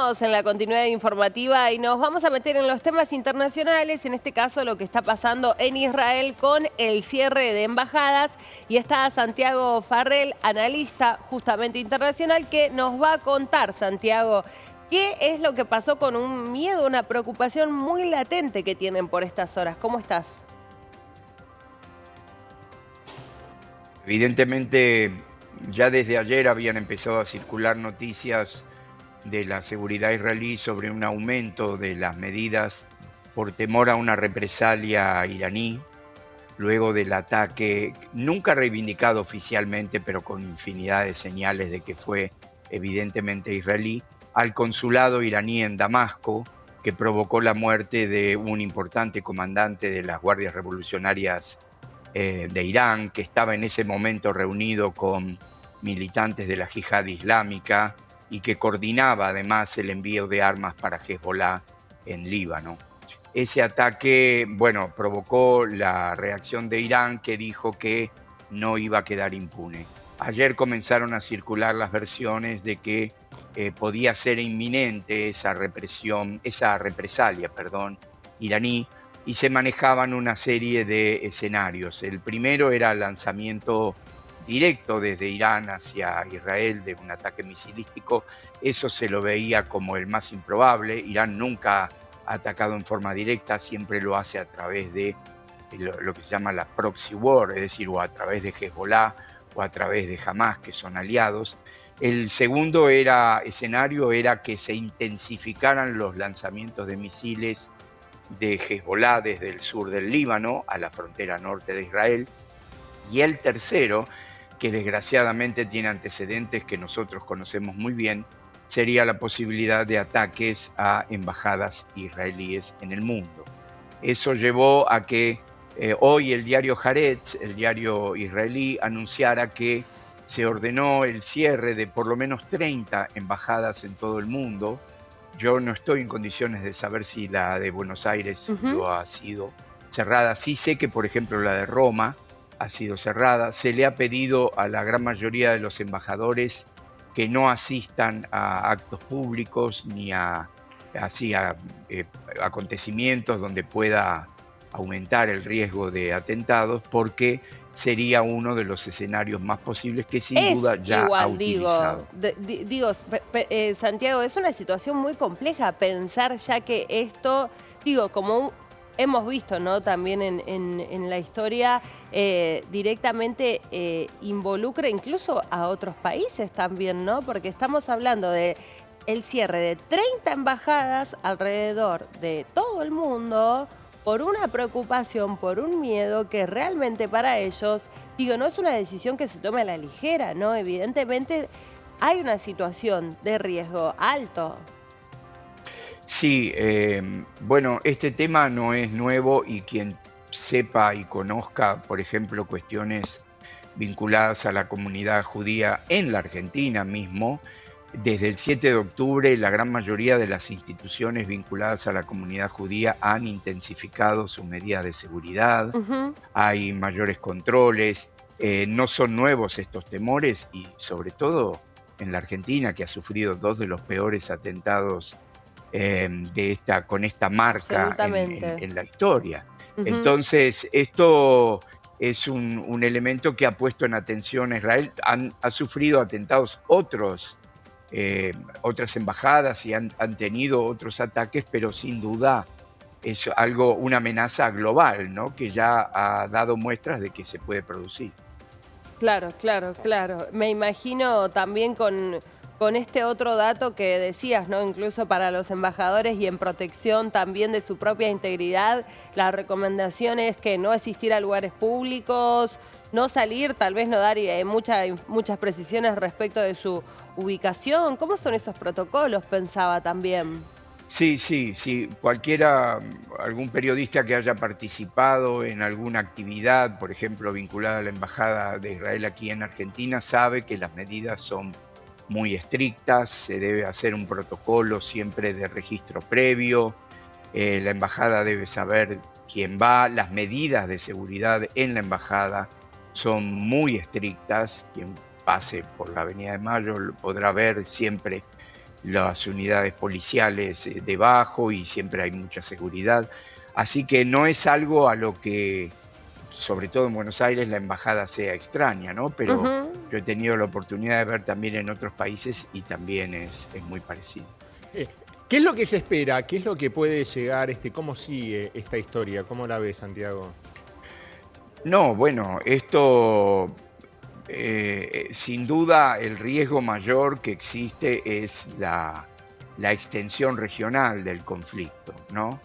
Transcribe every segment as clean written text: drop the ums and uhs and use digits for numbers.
Seguimos en la continuidad informativa y nos vamos a meter en los temas internacionales, en este caso lo que está pasando en Israel con el cierre de embajadas. Y está Santiago Farrell, analista justamente internacional, que nos va a contar, Santiago, qué es lo que pasó con un miedo, una preocupación muy latente que tienen por estas horas. ¿Cómo estás? Evidentemente, ya desde ayer habían empezado a circular noticias de la seguridad israelí sobre un aumento de las medidas por temor a una represalia iraní, luego del ataque, nunca reivindicado oficialmente, pero con infinidad de señales de que fue evidentemente israelí, al consulado iraní en Damasco, que provocó la muerte de un importante comandante de las Guardias Revolucionarias de Irán, que estaba en ese momento reunido con militantes de la Yihad Islámica y que coordinaba además el envío de armas para Hezbollah en Líbano. Ese ataque, bueno, provocó la reacción de Irán, que dijo que no iba a quedar impune. Ayer comenzaron a circular las versiones de que podía ser inminente esa represalia, iraní, y se manejaban una serie de escenarios. El primero era el lanzamiento directo desde Irán hacia Israel de un ataque misilístico. Eso se lo veía como el más improbable. Irán nunca ha atacado en forma directa, siempre lo hace a través de lo que se llama la proxy war, es decir, o a través de Hezbollah o a través de Hamas, que son aliados. El segundo escenario era que se intensificaran los lanzamientos de misiles de Hezbollah desde el sur del Líbano a la frontera norte de Israel. Y el tercero, que desgraciadamente tiene antecedentes que nosotros conocemos muy bien, sería la posibilidad de ataques a embajadas israelíes en el mundo. Eso llevó a que hoy el diario Haaretz, el diario israelí, anunciara que se ordenó el cierre de por lo menos 30 embajadas en todo el mundo. Yo no estoy en condiciones de saber si la de Buenos Aires lo ha sido cerrada. Sí sé que, por ejemplo, la de Roma ha sido cerrada. Se le ha pedido a la gran mayoría de los embajadores que no asistan a actos públicos ni a acontecimientos donde pueda aumentar el riesgo de atentados, porque sería uno de los escenarios más posibles que sin duda Es ya ha igual, utilizado. Santiago, es una situación muy compleja pensar ya que esto, hemos visto, ¿no? También en la historia, directamente involucra incluso a otros países también, ¿no? Porque estamos hablando de el cierre de 30 embajadas alrededor de todo el mundo por una preocupación, por un miedo que realmente para ellos, no es una decisión que se tome a la ligera, ¿no? Evidentemente hay una situación de riesgo alto. Sí, bueno, este tema no es nuevo y quien sepa y conozca, por ejemplo, cuestiones vinculadas a la comunidad judía en la Argentina mismo, desde el 7 de octubre la gran mayoría de las instituciones vinculadas a la comunidad judía han intensificado sus medidas de seguridad, Ujú. hay mayores controles, no son nuevos estos temores y sobre todo en la Argentina, que ha sufrido dos de los peores atentados con esta marca Absolutamente. en la historia. Ujú. Entonces, esto es un elemento que ha puesto en atención a Israel. Ha sufrido atentados otras embajadas y han tenido otros ataques, pero sin duda es una amenaza global, ¿no? Que ya ha dado muestras de que se puede producir. Claro, claro, claro. Me imagino también con este otro dato que decías, ¿no? Incluso para los embajadores y en protección también de su propia integridad, la recomendación es que no asistir a lugares públicos, no salir, tal vez no dar muchas precisiones respecto de su ubicación. ¿Cómo son esos protocolos? Pensaba también. Sí, sí, sí. Algún periodista que haya participado en alguna actividad, por ejemplo, vinculada a la Embajada de Israel aquí en Argentina, sabe que las medidas son muy estrictas, se debe hacer un protocolo siempre de registro previo, la embajada debe saber quién va, las medidas de seguridad en la embajada son muy estrictas, quien pase por la Avenida de Mayo lo podrá ver siempre las unidades policiales debajo y siempre hay mucha seguridad. Así que no es algo a lo que, sobre todo en Buenos Aires, la embajada sea extraña, ¿no? Pero Ujú. yo he tenido la oportunidad de ver también en otros países y también es muy parecido. Eh, ¿Qué es lo que se espera? ¿Qué es lo que puede llegar? ¿Cómo sigue esta historia? ¿Cómo la ves, Santiago? No, bueno, esto sin duda el riesgo mayor que existe es la extensión regional del conflicto, ¿no?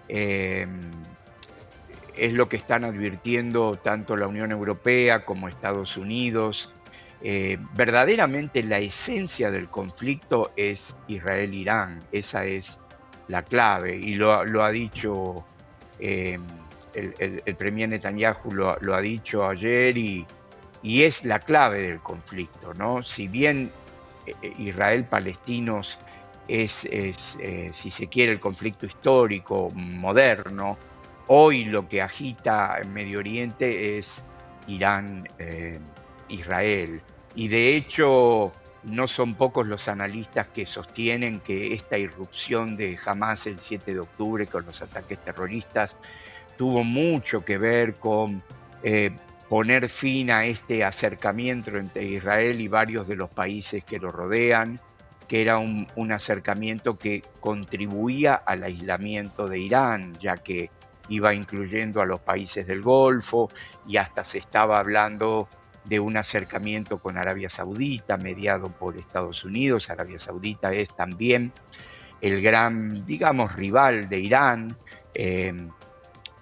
Em, es lo que están advirtiendo tanto la Unión Europea como Estados Unidos. Verdaderamente la esencia del conflicto es Israel-Irán, esa es la clave y lo ha dicho el premier Netanyahu, lo ha dicho ayer y es la clave del conflicto, ¿no? Si bien Israel-Palestinos si se quiere, el conflicto histórico moderno, hoy lo que agita en Medio Oriente es Irán-Israel. Y de hecho, no son pocos los analistas que sostienen que esta irrupción de Hamás el 7 de octubre con los ataques terroristas tuvo mucho que ver con poner fin a este acercamiento entre Israel y varios de los países que lo rodean, que era un acercamiento que contribuía al aislamiento de Irán, ya que iba incluyendo a los países del Golfo y hasta se estaba hablando de un acercamiento con Arabia Saudita, mediado por Estados Unidos. Arabia Saudita es también el gran, digamos, rival de Irán, eh,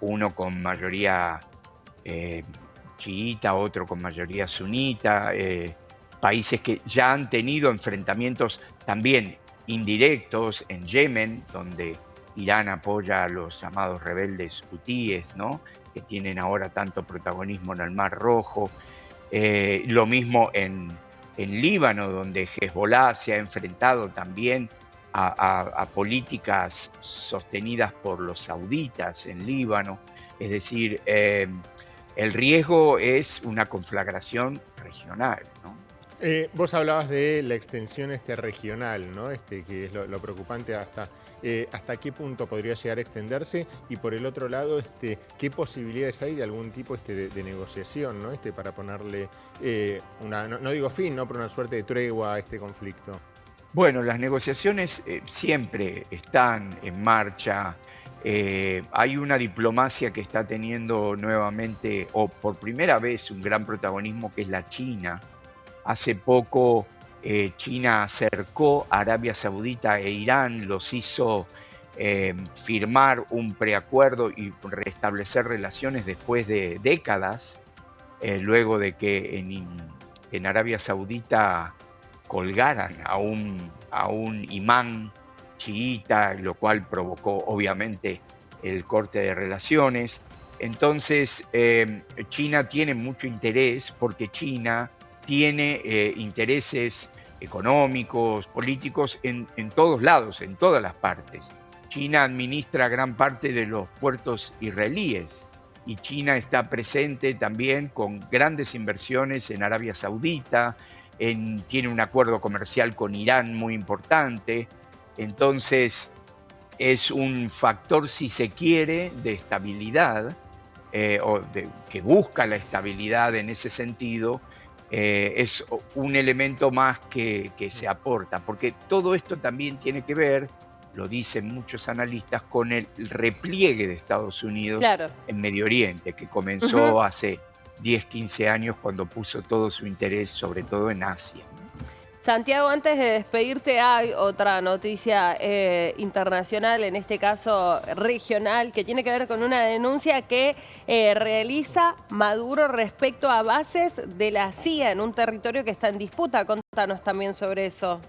uno con mayoría eh, chiita, otro con mayoría sunita, países que ya han tenido enfrentamientos también indirectos en Yemen, donde Irán apoya a los llamados rebeldes hutíes, ¿no? Que tienen ahora tanto protagonismo en el Mar Rojo. Lo mismo en Líbano, donde Hezbollah se ha enfrentado también a políticas sostenidas por los sauditas en Líbano. Es decir, el riesgo es una conflagración regional, ¿no? Vos hablabas de la extensión regional, ¿no? Que es lo preocupante hasta qué punto podría llegar a extenderse y por el otro lado, qué posibilidades hay de algún tipo de negociación, ¿no? Para ponerle no digo fin, ¿no? Pero una suerte de tregua a este conflicto. Bueno, las negociaciones siempre están en marcha. Hay una diplomacia que está teniendo nuevamente, o por primera vez, un gran protagonismo que es la China. Hace poco China acercó a Arabia Saudita e Irán, los hizo firmar un preacuerdo y restablecer relaciones después de décadas, luego de que en Arabia Saudita colgaran a un imán chiita, lo cual provocó obviamente el corte de relaciones. Entonces, China tiene mucho interés porque China tiene intereses económicos, políticos en todos lados, en todas las partes. China administra gran parte de los puertos israelíes y China está presente también con grandes inversiones en Arabia Saudita, tiene un acuerdo comercial con Irán muy importante. Entonces, es un factor, si se quiere, de estabilidad, que busca la estabilidad en ese sentido, es un elemento más que se aporta, porque todo esto también tiene que ver, lo dicen muchos analistas, con el repliegue de Estados Unidos Claro. en Medio Oriente, que Ujú. comenzó hace 10, 15 años cuando puso todo su interés, sobre todo en Asia, ¿no? Santiago, antes de despedirte, hay otra noticia internacional, en este caso regional, que tiene que ver con una denuncia que realiza Maduro respecto a bases de la CIA en un territorio que está en disputa. Contanos también sobre eso.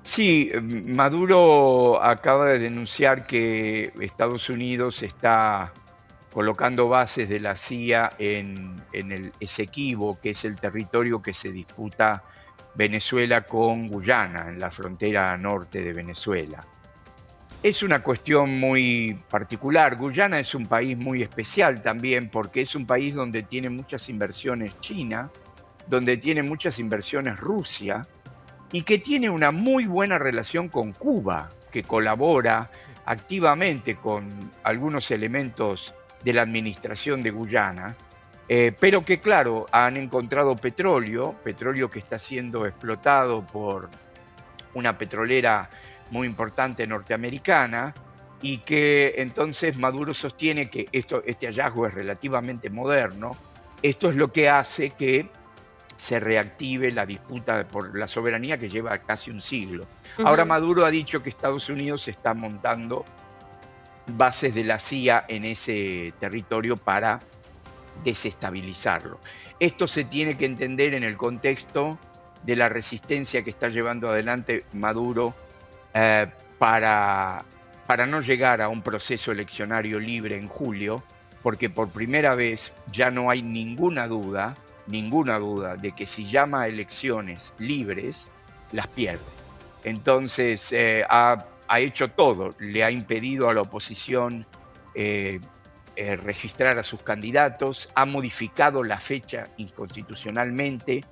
Sí, Maduro acaba de denunciar que Estados Unidos está colocando bases de la CIA en el Esequibo, que es el territorio que se disputa Venezuela con Guyana, en la frontera norte de Venezuela. Es una cuestión muy particular. Guyana es un país muy especial también porque es un país donde tiene muchas inversiones China, donde tiene muchas inversiones Rusia, y que tiene una muy buena relación con Cuba, que colabora activamente con algunos elementos de la administración de Guyana, pero que claro, han encontrado petróleo que está siendo explotado por una petrolera muy importante norteamericana, y que entonces Maduro sostiene que este hallazgo es relativamente moderno. Esto es lo que hace que se reactive la disputa por la soberanía que lleva casi un siglo. Ahora Ujú. Maduro ha dicho que Estados Unidos está montando bases de la CIA en ese territorio para desestabilizarlo. Esto se tiene que entender en el contexto de la resistencia que está llevando adelante Maduro eh, para, para no llegar a un proceso eleccionario libre en julio, porque por primera vez ya no hay ninguna duda de que si llama a elecciones libres, las pierde. Entonces ha hecho todo, le ha impedido a la oposición registrar a sus candidatos, ha modificado la fecha inconstitucionalmente,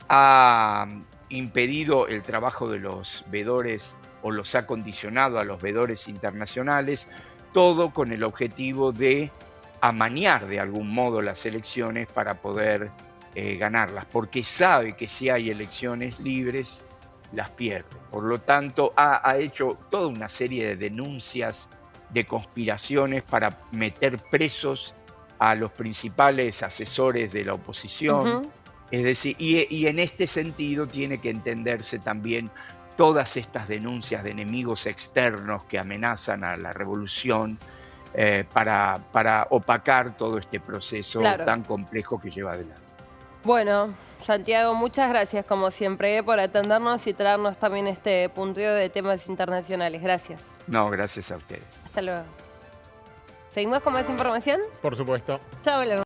ha impedido el trabajo de los veedores o los ha condicionado a los veedores internacionales, todo con el objetivo de amañar de algún modo las elecciones para poder ganarlas, porque sabe que si hay elecciones libres, las pierde. Por lo tanto, ha hecho toda una serie de denuncias, de conspiraciones para meter presos a los principales asesores de la oposición. Ujú. Es decir, y en este sentido tiene que entenderse también todas estas denuncias de enemigos externos que amenazan a la revolución para opacar todo este proceso Claro. tan complejo que lleva adelante. Bueno, Santiago, muchas gracias como siempre por atendernos y traernos también este punteo de temas internacionales. Gracias. No, gracias a ustedes. Hasta luego. ¿Seguimos con más información? Por supuesto. Chao, luego.